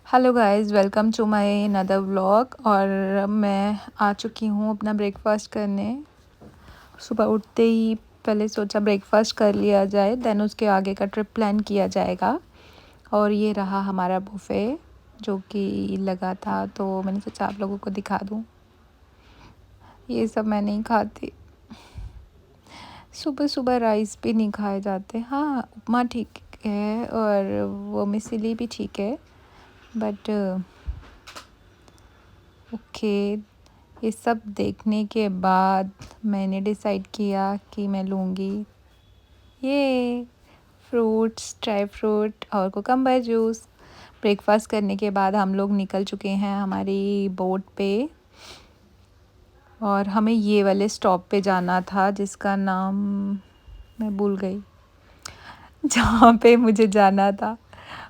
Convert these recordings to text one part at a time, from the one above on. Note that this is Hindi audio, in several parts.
Hello guys, welcome to my another vlog. और मैं आ चुकी हूँ अपना ब्रेकफास्ट करने। सुबह उठते ही पहले सोचा ब्रेकफास्ट कर लिया जाए, देन उसके आगे का ट्रिप प्लान किया जाएगा। और ये रहा हमारा बुफ़े जो कि लगा था, तो मैंने सोचा आप लोगों को दिखा दूँ। ये सब मैं नहीं खाती, सुबह सुबह राइस भी नहीं खाए जाते। हाँ, उपमा ठीक है और वो मिसली भी ठीक है, बट ओके। ये सब देखने के बाद मैंने डिसाइड किया कि मैं लूँगी ये फ्रूट्स, ड्राई फ्रूट और कुकम्बर जूस। ब्रेकफास्ट करने के बाद हम लोग निकल चुके हैं हमारी बोट पे, और हमें ये वाले स्टॉप पे जाना था जिसका नाम मैं भूल गई। जहाँ पे मुझे जाना था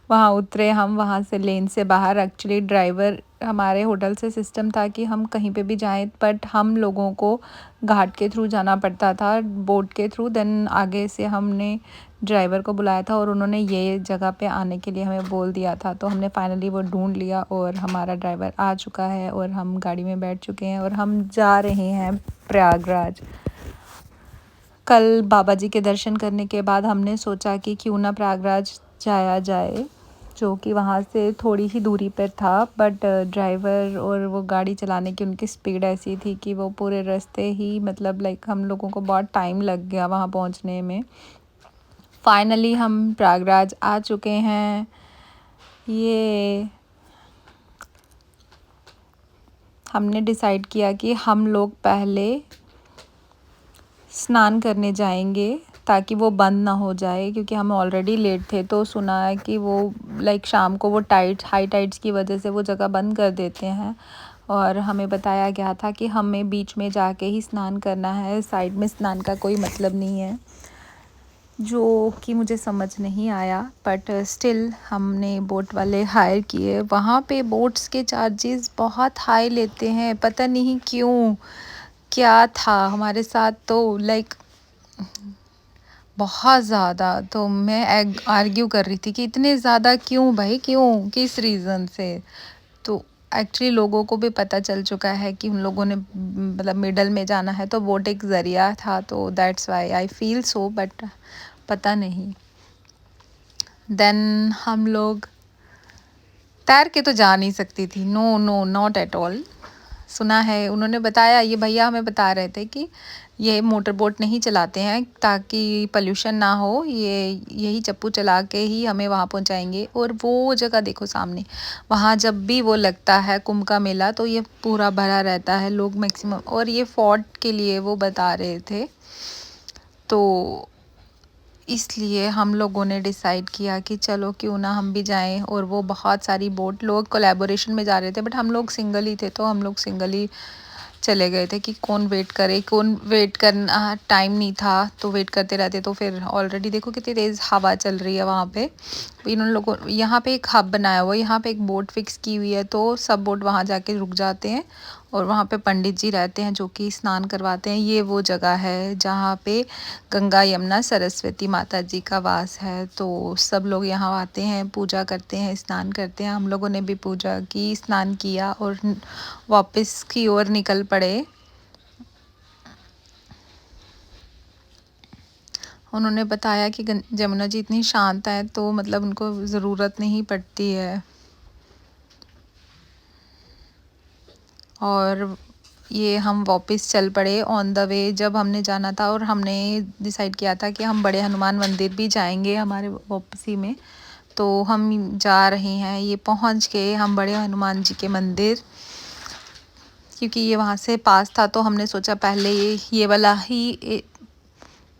वहाँ उतरे हम, वहाँ से लेन से बाहर। एक्चुअली ड्राइवर हमारे होटल से सिस्टम था कि हम कहीं पे भी जाएं, बट हम लोगों को घाट के थ्रू जाना पड़ता था, बोट के थ्रू। देन आगे से हमने ड्राइवर को बुलाया था और उन्होंने ये जगह पे आने के लिए हमें बोल दिया था, तो हमने फाइनली वो ढूंढ लिया और हमारा ड्राइवर आ चुका है और हम गाड़ी में बैठ चुके हैं और हम जा रहे हैं प्रयागराज। कल बाबा जी के दर्शन करने के बाद हमने सोचा कि क्यों ना प्रयागराज जाया जाए, जो कि वहाँ से थोड़ी ही दूरी पर था। बट ड्राइवर और वो गाड़ी चलाने की उनकी स्पीड ऐसी थी कि वो पूरे रास्ते ही मतलब हम लोगों को बहुत टाइम लग गया वहाँ पहुँचने में। फाइनली हम प्रयागराज आ चुके हैं। ये हमने डिसाइड किया कि हम लोग पहले स्नान करने जाएंगे ताकि वो बंद ना हो जाए, क्योंकि हम ऑलरेडी लेट थे। तो सुना है कि वो शाम को वो हाई टाइड्स की वजह से वो जगह बंद कर देते हैं, और हमें बताया गया था कि हमें बीच में जाके ही स्नान करना है, साइड में स्नान का कोई मतलब नहीं है, जो कि मुझे समझ नहीं आया। बट स्टिल हमने बोट वाले हायर किए। वहाँ पे बोट्स के चार्जेस बहुत हाई लेते हैं, पता नहीं क्यों, क्या था हमारे साथ। तो बहुत ज़्यादा, तो मैं आर्ग्यू कर रही थी कि इतने ज़्यादा क्यों भाई, क्यों, किस रीज़न से। तो एक्चुअली लोगों को भी पता चल चुका है कि उन लोगों ने मतलब मिडल में जाना है, तो बोट एक ज़रिया था, तो that's why I feel so, but पता नहीं। देन हम लोग तैर के तो जा नहीं सकती थी, no no not at all. सुना है, उन्होंने बताया, ये भैया हमें बता रहे थे कि ये मोटर बोट नहीं चलाते हैं ताकि पोल्यूशन ना हो, ये यही चप्पू चला के ही हमें वहाँ पहुँचाएंगे। और वो जगह देखो सामने, वहाँ जब भी वो लगता है कुंभ का मेला तो ये पूरा भरा रहता है, लोग मैक्सिमम। और ये फोर्ट के लिए वो बता रहे थे, तो इसलिए हम लोगों ने डिसाइड किया कि चलो क्यों ना हम भी जाएं। और वो बहुत सारी बोट लोग कोलैबोरेशन में जा रहे थे, बट हम लोग सिंगल ही थे, तो हम लोग सिंगल ही चले गए थे कि कौन वेट करे, कौन वेट करना, टाइम नहीं था तो वेट करते रहते। तो फिर ऑलरेडी देखो कितनी तेज़ हवा चल रही है वहाँ पे। इन लोगों यहाँ पे एक हब बनाया हुआ है, यहाँ पे एक बोट फिक्स की हुई है, तो सब बोट वहाँ जाके रुक जाते हैं और वहाँ पे पंडित जी रहते हैं जो कि स्नान करवाते हैं। ये वो जगह है जहाँ पे गंगा यमुना सरस्वती माता जी का वास है, तो सब लोग यहाँ आते हैं, पूजा करते हैं, स्नान करते हैं। हम लोगों ने भी पूजा की, स्नान किया और वापस की ओर निकल पड़े। उन्होंने बताया कि जमुना जी इतनी शांत है, तो मतलब उनको ज़रूरत नहीं पड़ती है। और ये हम वापस चल पड़े ऑन द वे, जब हमने जाना था। और हमने डिसाइड किया था कि हम बड़े हनुमान मंदिर भी जाएंगे हमारे वापसी में, तो हम जा रहे हैं। ये पहुंच गए हम बड़े हनुमान जी के मंदिर, क्योंकि ये वहाँ से पास था, तो हमने सोचा पहले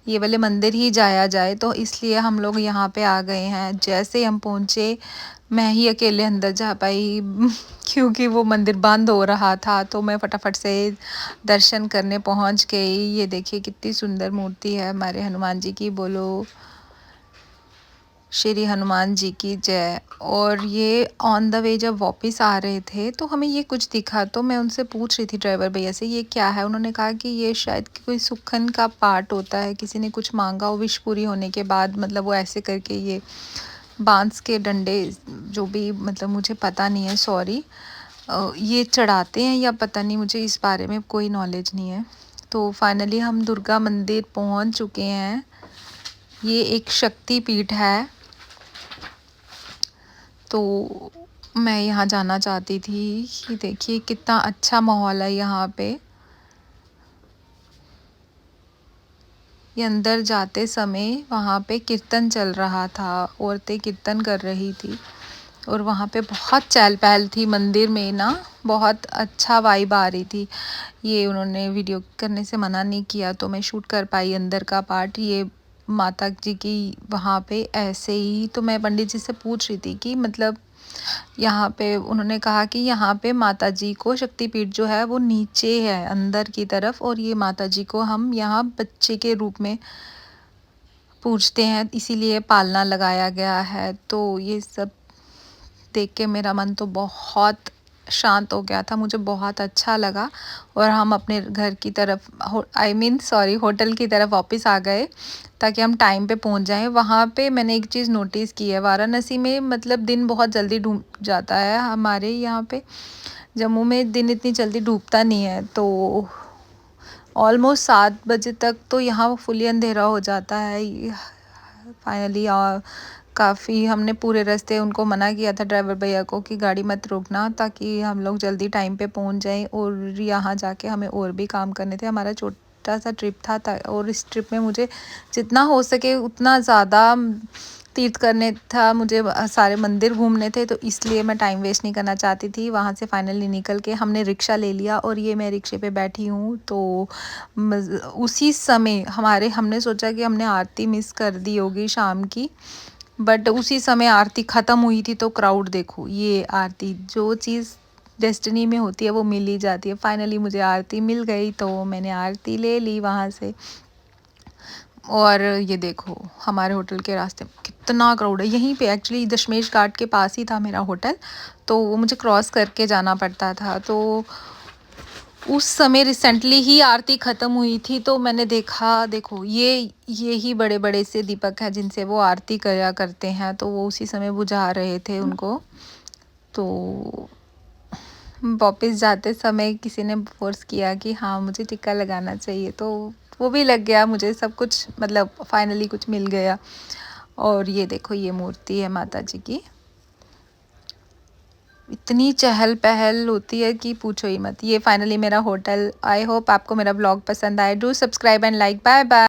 ये वाले मंदिर ही जाया जाए, तो इसलिए हम लोग यहाँ पे आ गए हैं। जैसे हम पहुँचे, मैं ही अकेले अंदर जा पाई क्योंकि वो मंदिर बंद हो रहा था, तो मैं फटाफट से दर्शन करने पहुँच गई। ये देखिए कितनी सुंदर मूर्ति है हमारे हनुमान जी की, बोलो श्री हनुमान जी की जय। और ये ऑन द वे जब वापस आ रहे थे तो हमें ये कुछ दिखा, तो मैं उनसे पूछ रही थी ड्राइवर भैया से ये क्या है। उन्होंने कहा कि ये शायद कोई सुक्खन का पार्ट होता है, किसी ने कुछ मांगा हो विश पूरी होने के बाद, मतलब वो ऐसे करके ये बांस के डंडे, जो भी मतलब मुझे पता नहीं है, सॉरी, ये चढ़ाते हैं या पता नहीं, मुझे इस बारे में कोई नॉलेज नहीं है। तो फाइनली हम दुर्गा मंदिर पहुंच चुके हैं। ये एक शक्ति पीठ है, तो मैं यहाँ जाना चाहती थी। ये देखिए कितना अच्छा माहौल है यहाँ पे। ये अंदर जाते समय वहाँ पे कीर्तन चल रहा था, औरतें कीर्तन कर रही थी और वहाँ पे बहुत चहल पहल थी। मंदिर में ना बहुत अच्छा वाइब आ रही थी। ये उन्होंने वीडियो करने से मना नहीं किया तो मैं शूट कर पाई अंदर का पार्ट। ये माता जी की वहाँ पे ऐसे ही, तो मैं पंडित जी से पूछ रही थी कि मतलब यहाँ पे, उन्होंने कहा कि यहाँ पे माता जी को शक्तिपीठ जो है वो नीचे है अंदर की तरफ, और ये माता जी को हम यहाँ बच्चे के रूप में पूजते हैं, इसीलिए पालना लगाया गया है। तो ये सब देख के मेरा मन तो बहुत शांत हो गया था, मुझे बहुत अच्छा लगा। और हम अपने घर की तरफ, होटल की तरफ वापस आ गए ताकि हम टाइम पे पहुंच जाएं। वहाँ पे मैंने एक चीज़ नोटिस की है, वाराणसी में मतलब दिन बहुत जल्दी डूब जाता है। हमारे यहाँ पे जम्मू में दिन इतनी जल्दी डूबता नहीं है, तो ऑलमोस्ट 7 बजे तक तो यहाँ फुली अंधेरा हो जाता है। फाइनली काफ़ी हमने पूरे रास्ते उनको मना किया था, ड्राइवर भैया को, कि गाड़ी मत रोकना ताकि हम लोग जल्दी टाइम पे पहुंच जाएं। और यहाँ जाके हमें और भी काम करने थे, हमारा छोटा सा ट्रिप था और इस ट्रिप में मुझे जितना हो सके उतना ज़्यादा तीर्थ करने था, मुझे सारे मंदिर घूमने थे, तो इसलिए मैं टाइम वेस्ट नहीं करना चाहती थी। वहाँ से फाइनली निकल के हमने रिक्शा ले लिया और ये मैं रिक्शे पे बैठी हूँ। तो उसी समय हमने सोचा कि हमने आरती मिस कर दी होगी शाम की, बट उसी समय आरती ख़त्म हुई थी। तो क्राउड देखो, ये आरती, जो चीज़ डेस्टिनी में होती है वो मिल ही जाती है। फाइनली मुझे आरती मिल गई तो मैंने आरती ले ली वहाँ से। और ये देखो हमारे होटल के रास्ते में कितना क्राउड है। यहीं पे एक्चुअली दशमेश घाट के पास ही था मेरा होटल, तो वो मुझे क्रॉस करके जाना पड़ता था। तो उस समय रिसेंटली ही आरती ख़त्म हुई थी, तो मैंने देखा, देखो ये ही बड़े बड़े से दीपक हैं जिनसे वो आरती किया करते हैं, तो वो उसी समय बुझा रहे थे उनको। तो वापस जाते समय किसी ने फोर्स किया कि हाँ मुझे टिक्का लगाना चाहिए, तो वो भी लग गया मुझे। सब कुछ मतलब फाइनली कुछ मिल गया। और ये देखो ये मूर्ति है माता जी की, इतनी चहल पहल होती है कि पूछो ही मत। ये फाइनली मेरा होटल। आई होप आपको मेरा ब्लॉग पसंद आए। Do subscribe and like. Bye bye.